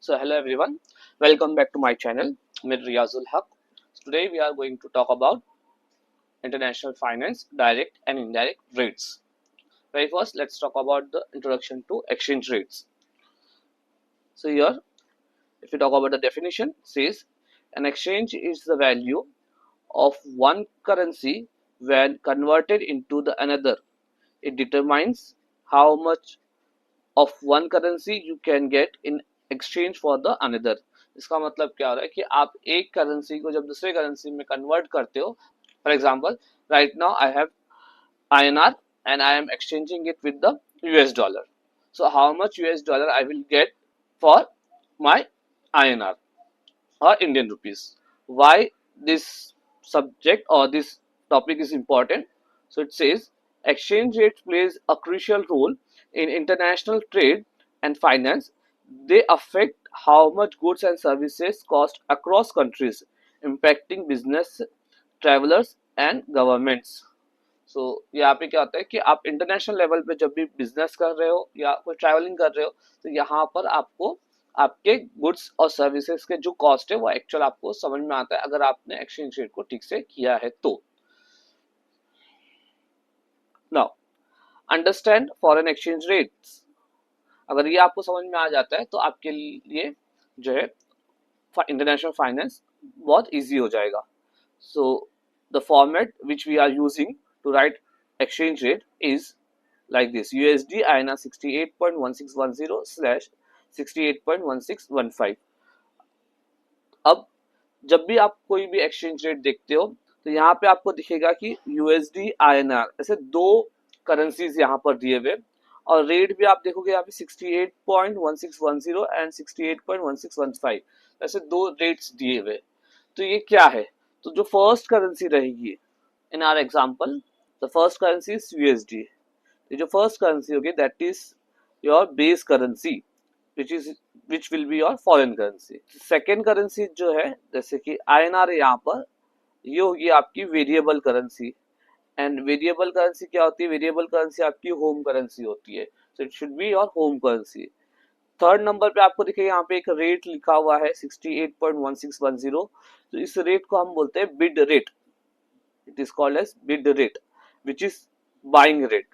So hello everyone, welcome back to my channel Mir Riyazul Haque. Today we are going to talk about international finance, direct and indirect rates. Very first, let's talk about the introduction to exchange rates. So here, if we talk about the definition, it says an exchange is the value of one currency when converted into the another. It determines how much of one currency you can get in exchange for the another. इसका मतलब क्या हो रहा है कि आप एक currency को जब दूसरे करेंसी में कन्वर्ट करते हो. For example, right now I have INR and I am exchanging it with the US dollar. So how much US dollar I will get for my INR or Indian rupees? Why this subject or this topic is important? So it says exchange rate plays a crucial role in international trade and finance. They affect how much goods and services cost across countries, impacting business, travelers and governments. सो यहाँ पे क्या होता है कि आप international level पे जब भी बिजनेस कर रहे हो या कोई ट्रैवलिंग कर रहे हो तो यहाँ पर आपको आपके गुड्स और सर्विसेज के जो कॉस्ट है वो एक्चुअल आपको समझ में आता है अगर आपने एक्सचेंज रेट को ठीक से किया है तो. Now understand foreign exchange rates. अगर ये आपको समझ में आ जाता है तो आपके लिए जो है इंटरनेशनल फाइनेंस बहुत इजी हो जाएगा. So the format which we are using to write exchange rate is like this: USD INR 68.1610 slash 68.1615. अब जब भी आप कोई भी एक्सचेंज रेट देखते हो तो यहाँ पे आपको दिखेगा कि USD INR ऐसे दो करेंसीज यहाँ पर दिए हुए और रेट भी आप देखोगे यहाँ पे 68.1610 एंड 68.1615 ऐसे दो रेट्स दिए हुए. तो ये क्या है? तो जो फर्स्ट करेंसी रहेगी in our example, the first currency is USD. जो first currency होगी that is your base currency, which will be your foreign currency. Second currency जो है जैसे कि INR है यहाँ पर, ये होगी आपकी variable currency. And variable currency क्या होती है? Variable currency आपकी home currency होती है. So it should be your home currency. Third number पे आपको देखिए यहाँ पे एक रेट लिखा हुआ है 68.1610. तो इस रेट को हम बोलते हैं bid rate. It is called as bid rate, which is buying rate.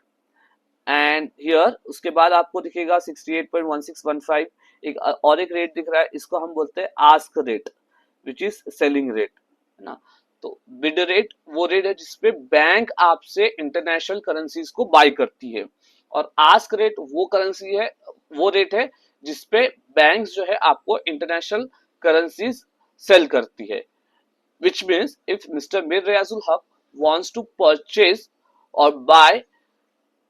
And here उसके बाद आपको दिखेगा 68.1615. एक और एक रेट दिख रहा है, इसको हम बोलते हैं ask rate, which is selling rate, है ना. तो बिड रेट वो रेट है जिसपे बैंक आपसे इंटरनेशनल करेंसीज को बाय करती है और आस्क रेट वो करेंसी है, वो रेट है जिसपे बैंक्स जो है आपको इंटरनेशनल करेंसीज सेल करती है. Which means if Mr. Mir Riyazul Haque wants to purchase or buy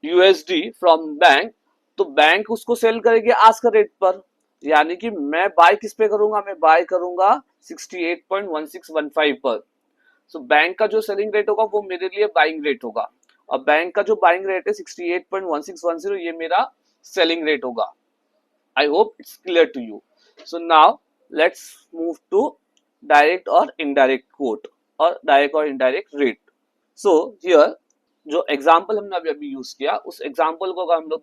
USD from bank, तो बैंक उसको सेल करेगी आस्क रेट पर. यानी कि मैं बाय किस पे करूंगा? मैं बाय करूंगा 68.1615 पर. सो बैंक का जो सेलिंग रेट होगा वो मेरे लिए बाइंग रेट होगा और बैंक का जो बाइंग रेट है 68.1610 ये मेरा सेलिंग रेट होगा. I hope it's clear to you. So now let's move to direct और इनडायरेक्ट कोट और डायरेक्ट और इनडायरेक्ट रेट. सो हियर जो एग्जांपल हमने अभी यूज किया उस एग्जांपल को अगर हम लोग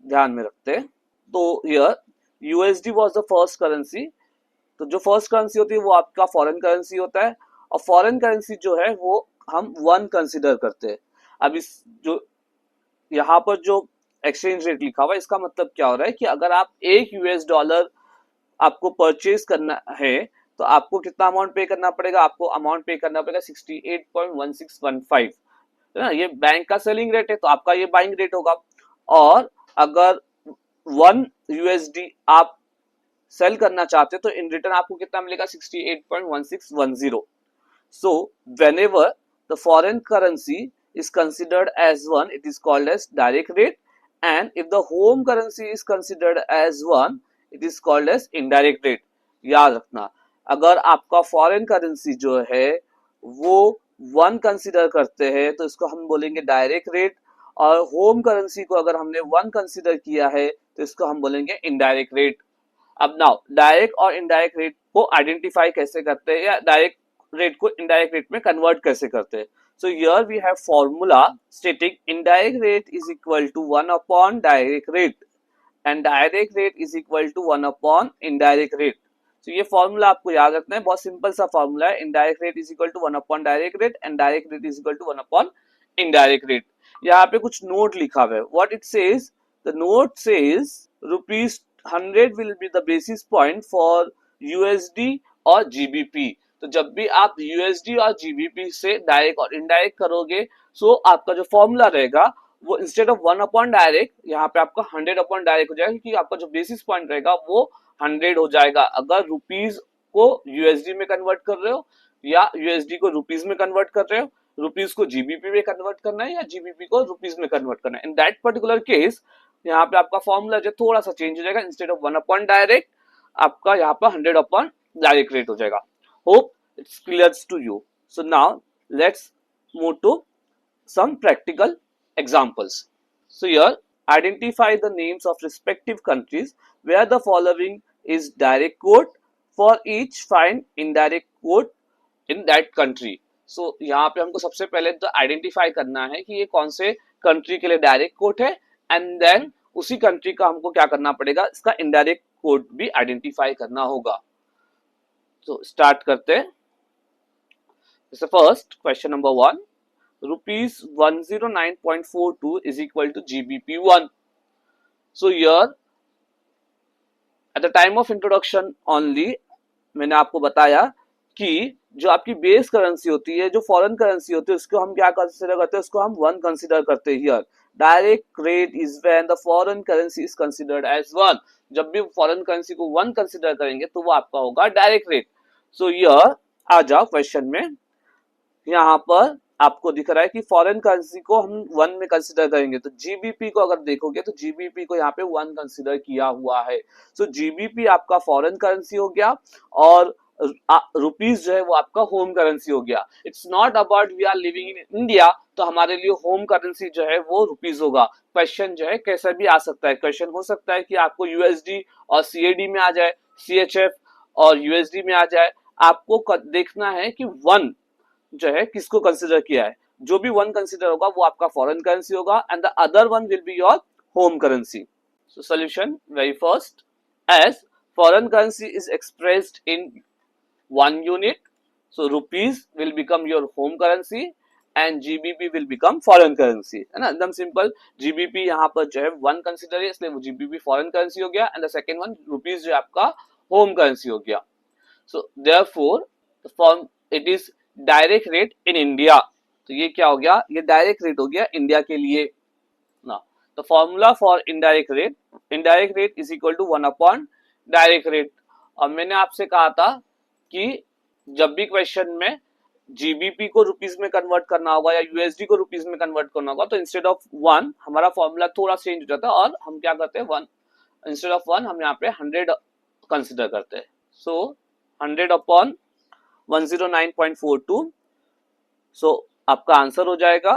ध्यान में रखते हैं तो here USD was the first currency. तो जो फर्स्ट करेंसी होती है वो आपका फॉरेन करेंसी होता है और फॉरेन करेंसी जो है वो हम वन कंसिडर करते हैं. अब इस जो यहाँ पर जो एक्सचेंज रेट लिखा हुआ है इसका मतलब क्या हो रहा है कि अगर आप एक यूएस डॉलर आपको परचेज करना है तो आपको कितना अमाउंट पे करना पड़ेगा? आपको अमाउंट पे करना पड़ेगा 68.1615, है ना. ये बैंक का सेलिंग रेट है तो आपका ये बाइंग रेट होगा. और अगर 1 USD आप सेल करना चाहते हो तो इन रिटर्न आपको कितना मिलेगा? 68.1610. So whenever the foreign currency is considered as one, it is called as direct rate, and if the home currency is considered as one, it is called as indirect rate. याद रखना, अगर आपका foreign currency जो है वो one consider करते हैं तो इसको हम बोलेंगे डायरेक्ट रेट और होम करेंसी को अगर हमने वन कंसिडर किया है तो इसको हम बोलेंगे इनडायरेक्ट रेट. अब नाउ डायरेक्ट और इनडायरेक्ट रेट को आइडेंटिफाई कैसे करते हैं या डायरेक्ट रेट को इनडायरेक्ट रेट में कन्वर्ट कैसे करते हैं. So here we have formula stating indirect rate is equal to 1 upon direct rate and direct rate is equal to 1 upon indirect rate. तो ये फॉर्मूला आपको याद रखना है, बहुत सिंपल सा फॉर्मूला है। Indirect rate is equal to 1 upon direct rate and direct rate is equal to 1 upon indirect rate. यहाँ पे कुछ नोट लिखा हुआ है, what it says, the note says rupees 100 will be the basis point for USD और GBP. तो जब भी आप यूएसडी और जीबीपी से डायरेक्ट और इनडायरेक्ट करोगे, सो आपका जो फॉर्मूला रहेगा वो इंस्टेड ऑफ 1 अपॉन डायरेक्ट यहाँ पे आपका 100 अपॉन डायरेक्ट हो जाएगा, क्योंकि आपका जो बेसिस पॉइंट रहेगा वो 100 हो जाएगा अगर रुपीज को यूएसडी में कन्वर्ट कर रहे हो या यूएसडी को रुपीज में कन्वर्ट कर रहे हो, रुपीज को जीबीपी में कन्वर्ट करना है या जीबीपी को रुपीज में कन्वर्ट करना है। इन दैट पर्टिकुलर केस यहाँ पे आपका फॉर्मूला जो थोड़ा सा चेंज हो जाएगा, इंस्टेड ऑफ 1 अपॉन डायरेक्ट आपका यहाँ पर 100 अपॉन डायरेक्ट रेट हो जाएगा। Hope it's clear to you. So now let's move to some practical examples. So here, identify the names of respective countries where the following is direct quote. For each, find indirect quote in that country. So यहाँ पे हमको सबसे पहले तो identify करना है कि ये कौन से कंट्री के लिए डायरेक्ट कोट है, एंड देन उसी कंट्री का हमको क्या करना पड़ेगा, इसका इनडायरेक्ट कोट भी आइडेंटिफाई करना होगा। तो स्टार्ट करते हैं। First question number 1, rupees 109.42 is equal to GBP1. So here at the time of introduction only मैंने आपको बताया कि जो आपकी बेस करेंसी होती है, जो फॉरेन करेंसी होती है, उसको हम क्या कंसिडर करते हैं, उसको हम 1 कंसिडर करते हैं। Here direct rate is when the foreign currency is considered as 1। जब भी फॉरेन करेंसी को 1 कंसिडर करेंगे तो वो आपका होगा डायरेक्ट रेट। सो हियर आ जाओ क्वेश्चन में, यहाँ पर आपको दिख रहा है कि फॉरेन करेंसी को हम 1 में कंसिडर करेंगे, तो जीबीपी को अगर देखोगे तो जीबीपी को यहाँ पे 1 कंसिडर किया हुआ है। सो जीबीपी आपका फॉरेन करेंसी हो गया और रुपीज जो है वो आपका होम करेंसी हो गया। It's not about we are living in India, तो हमारे लिए होम करेंसी जो है वो रुपीज होगा। क्वेश्चन जो है कैसा भी आ सकता है, क्वेश्चन हो सकता है कि आपको यूएसडी और सीएडी में आ जाए, सीएचएफ और यूएसडी में आ जाए। आपको देखना है कि 1 जो है किसको कंसिडर किया है, जो भी 1 कंसिडर होगा वो आपका फॉरेन करेंसी होगा and the other 1 will be your home currency. So solution, very first, as foreign currency is expressed in 1 unit, so rupees will become your home currency and GBP will become foreign currency, है ना, एकदम simple. GBP यहाँ पर जो है 1 consider है, इसलिए वो जीबीपी फॉरेन करेंसी हो गया एंड द सेकंड 1 रुपीज जो आपका होम करेंसी हो गया। So therefore the form it is direct rate in India. तो ये क्या हो गया, ये डायरेक्ट रेट हो गया इंडिया के लिए ना। तो formula for indirect rate is equal to 1 upon direct rate. और मैंने आपसे कहा था कि जब भी क्वेश्चन में जीबीपी को रुपीज में कन्वर्ट करना होगा या यूएसडी को रुपीज में कन्वर्ट करना होगा, तो इंस्टेड ऑफ 1 हमारा फॉर्मूला थोड़ा चेंज हो जाता है और हम क्या करते हैं, 1 इंस्टेड ऑफ 1 हम यहाँ पे 100 कंसिडर करते हैं। सो 100 अपॉन 109.42, सो आपका आंसर हो जाएगा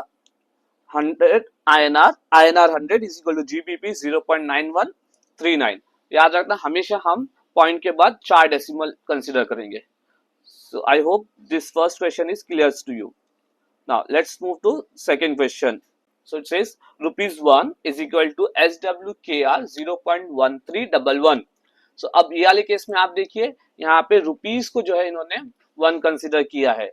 100 INR 100 is equal to GBP 0.9139। याद रखना हमेशा हम पॉइंट के बाद 4 डेसिमल कंसिडर करेंगे। So I hope this first question is clear to you. Now let's move to second question. So it says ₹1 is equal to SWKR 0.1311। सो अब ये वाले केस में आप देखिए, यहाँ पे रुपीज को जो है इन्होंने 1 कंसिडर किया है।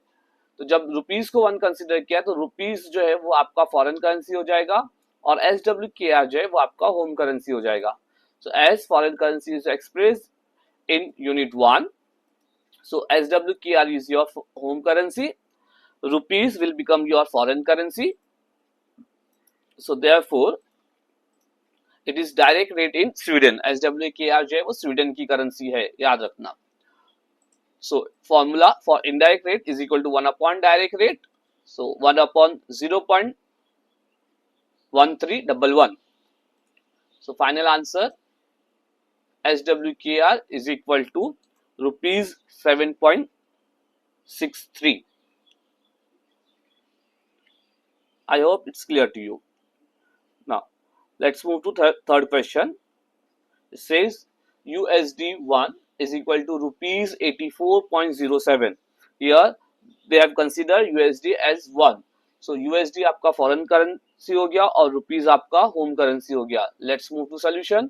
तो जब रुपीज को 1 कंसिडर किया तो रुपीज जो है वो आपका फॉरेन करेंसी हो जाएगा और SWKR जो है वो आपका होम करेंसी हो जाएगा। So as foreign currency is expressed in unit 1, so SWKR is your home currency, rupees will become your foreign currency, so therefore it is direct rate in Sweden. SWKR जो है वो Sweden की currency है, याद रखना। So formula for indirect rate is equal to 1 upon direct rate. So 1 upon 0.1311. So final answer SWKR is equal to rupees 7.63. I hope it's clear to you. Now let's move to third question. It says USD1 is equal to rupees 84.07. Here they have considered USD as 1. So USD आपका foreign currency हो गया और rupees आपका home currency हो गया। Let's move to solution.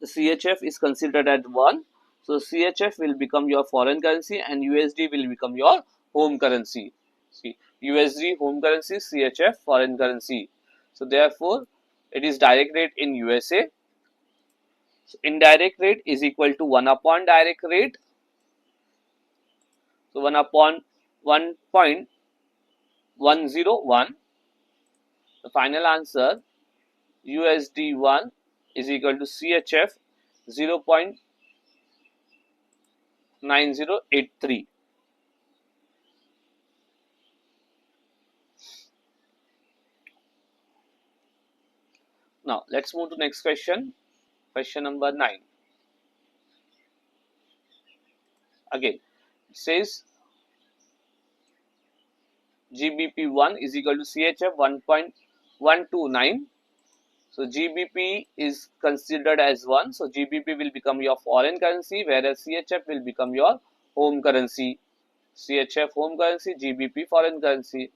the CHF is considered at 1. So CHF will become your foreign currency and USD will become your home currency. See, USD home currency, CHF foreign currency. So therefore, it is direct rate in USA. So indirect rate is equal to 1 upon direct rate. So 1 upon 1.101. The final answer USD1 is equal to CHF 0.9083. Now let's move to next question. Question number 9. Again, it says GBP1 is equal to CHF 1.129. So GBP is considered as 1. So GBP will become your foreign currency, whereas CHF will become your home currency. CHF home currency, GBP foreign currency.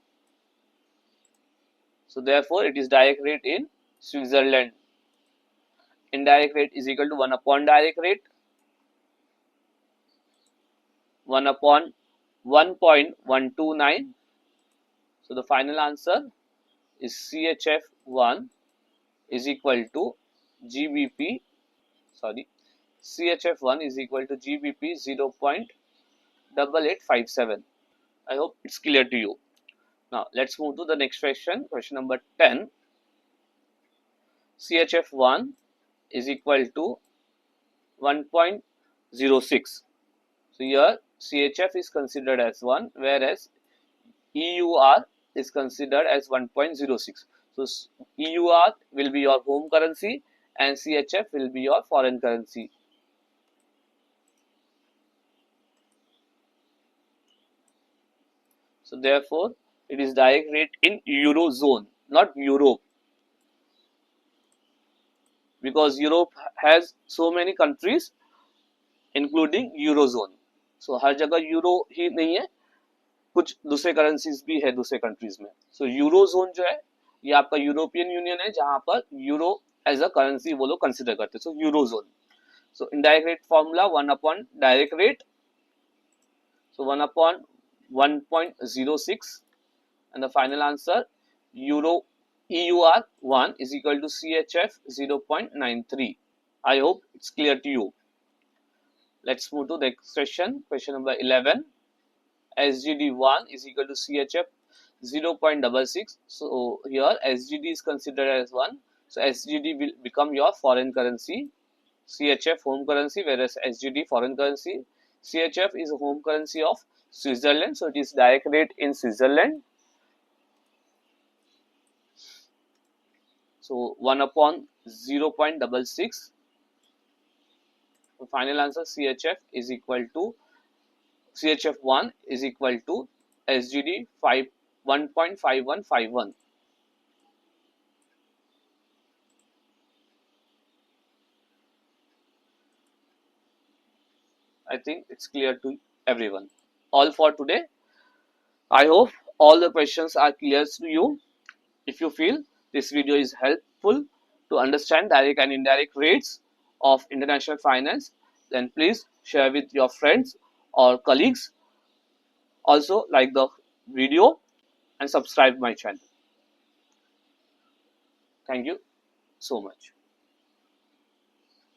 So therefore, it is direct rate in Switzerland. Indirect rate is equal to 1 upon direct rate, 1 upon 1.129. So the final answer is CHF1 is equal to GBP, sorry, CHF1 is equal to GBP 0.8857. I hope it's clear to you. Now let's move to the next question. Question number 10. CHF1 is equal to 1.06. So here CHF is considered as 1, whereas EUR is considered as 1.06. So EUR will be your home currency and CHF will be your foreign currency. So therefore, it is direct rate in Eurozone, not Europe, because Europe has so many countries including Eurozone. So हर जगह euro ही नहीं है, कुछ दूसरे currencies भी है दूसरे countries में. सो euro zone जो है ये आपका यूरोपियन यूनियन है जहां पर यूरो एज अ करेंसी वो लोग कंसिडर करते हैं. So euro zone. So indirect rate formula 1 upon direct rate. So 1 upon 1.06 and the final answer euro EUR1 is equal to CHF 0.93. I hope it's clear to you. Let's move to the next question. Question number 11. SGD1 is equal to CHF 0.66. So here SGD is considered as 1. So SGD will become your foreign currency. CHF home currency, whereas SGD foreign currency. CHF is a home currency of Switzerland. So it is direct rate in Switzerland. So 1 upon 0.66. The final answer CHF is equal to CHF1 is equal to SGD 1.5151. I think it's clear to everyone. All for today. I hope all the questions are clear to you. If you feel this video is helpful to understand direct and indirect rates of international finance, then please share with your friends or colleagues. Also like the video and subscribe my channel. Thank you so much.